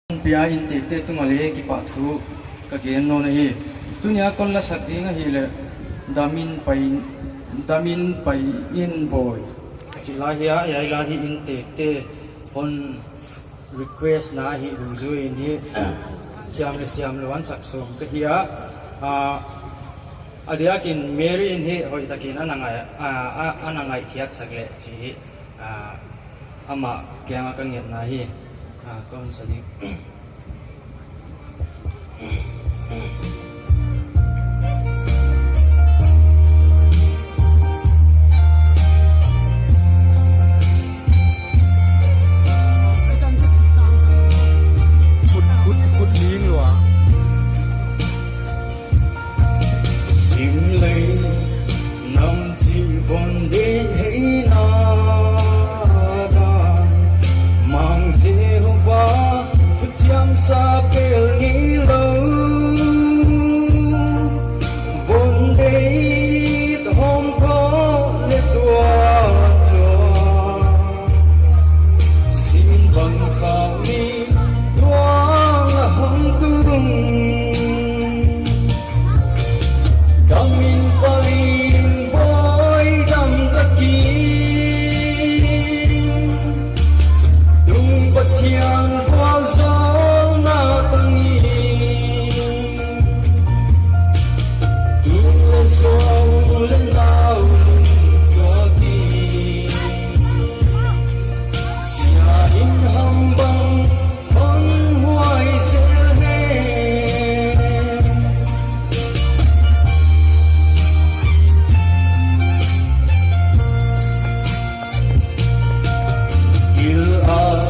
Pia in te tu male ki pa thu ka gen no na hi tunia kon la sak ding hi le damin pai in boy chila hiya ya la hi in te on request na hi du zu in hi siam le wan sak som ka hiya adia kin mary in hi hoi takin anangai khiat sagle chi ama kyang ka ngep na hi con saling cút liếng luôn à sim lấy năm chỉ vốn đến hay na mang Jehovah thức chăm sa bel nghĩ lâu vốn đây ta hôm có lệ tua xin bằng khảo mi toang hồng tung đam min parin boy đam taki dung bát thiang hoa gió na tangi dung le suau le nau tua ki sia in ham bang hon huai sel he il al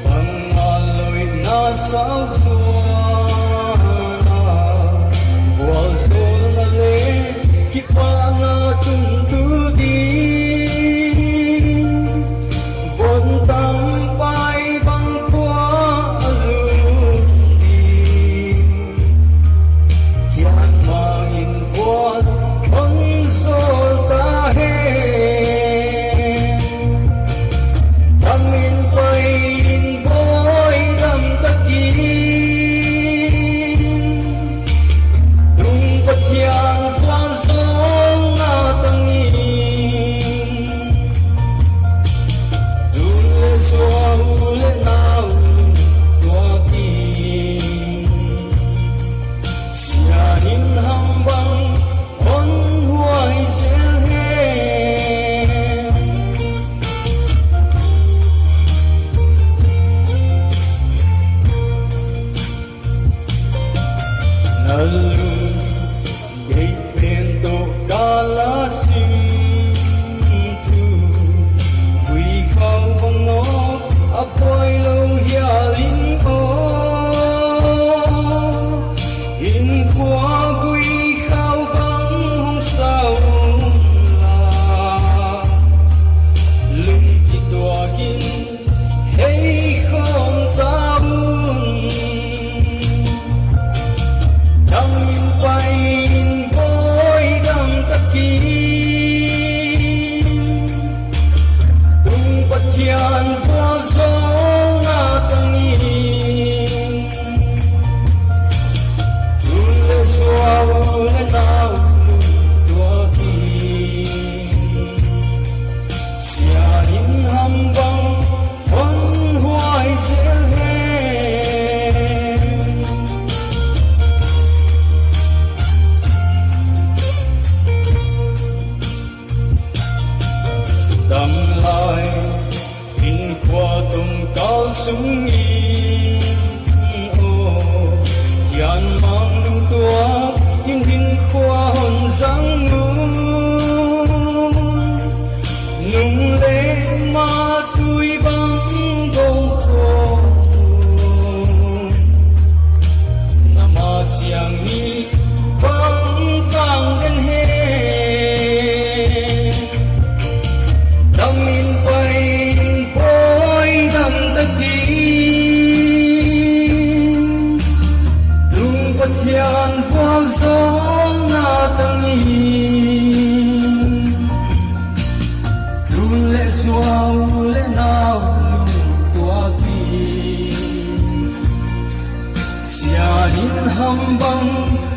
bang aloi na sao suana wazol na le kipana tuntu di von tam pai bang qua lung di tian mang in von con sol ta he Damin pain boy dam taki dung patiang phan song na tangi dung le suau le nau tua ki sia in ham bang hon huai sel he Nalu dei pento kalasim tu Quy khao bang no apoy lo hialin o In qua quy khao bang hong sao la Lung ki tua kin hey không taun Damin pain boy dam taki dung patian hoa gió na tangi dung le suau le nau tua ki sia in ham bang hon huai sel he đâm lại in qua tung cao súng y ô thian mang nung tua in hình qua hồn răng nung lên ma tui băng gông khô nama chiang mi băng băng gần he Damin pain boy dam taki dung patian hoa gió na tangi hin hambang